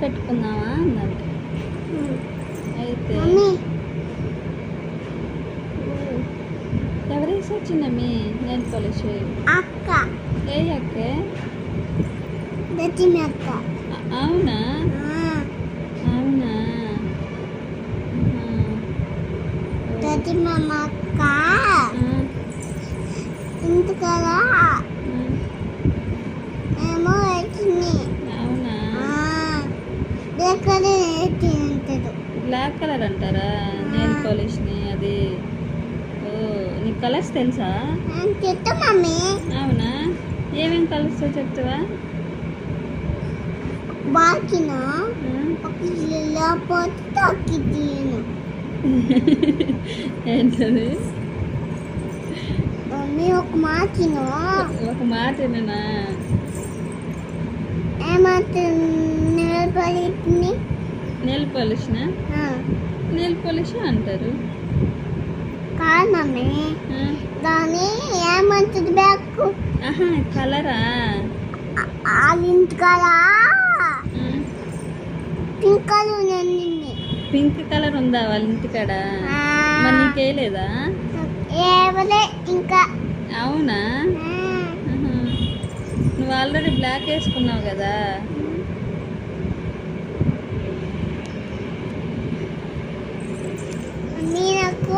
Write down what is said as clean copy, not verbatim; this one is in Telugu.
పెట్టుకుందామా అన్నట్టు. అయితే ఎవరు వేసారు చిన్నమ్మి నెయిల్ పాలిష్? అక్క. ఏ అక్కే? దచ్చిమి అక్క. అవునా? అవునా? దచ్చిమి అక్క ఇంటికదా ఏమో వచ్చింది. అవునా? బ్లాక్ కలర్ అంటారు. బ్లాక్ కలర్ అంటారా నెయిల్ పాలిష్ని? అది ఓ, నీకు కలర్స్ తెలుసా? చెప్తా మమ్మీ. అవునా? ఏమేమి కలర్స్ చెప్తావా? బాకినా లేకపోతే తగ్గితీను. ఏంటది? మమ్మీ ఒక మాకినా ఒక మాట ఏనా? ఏమంటుంది నెయిల్ పాలిష్ని? నెయిల్ పాలిష్నా? నెయిల్ పాలిష్ అంటారు. కాదు మమ్మీ, దాని ఏమంటుంది బ్యాక్? ఆహా, కలరా? వాళ్ళ ఇంటికదా పింక్ కలర్ ఉంది. పింక్ కలర్ ఉందా వాళ్ళ ఇంటికాడ? మరి నీకేయలేదా? ఏవలే ఇంకా. అవునా? నువ్వు ఆల్రెడీ బ్లాక్ వేసుకున్నావు కదా. నాకు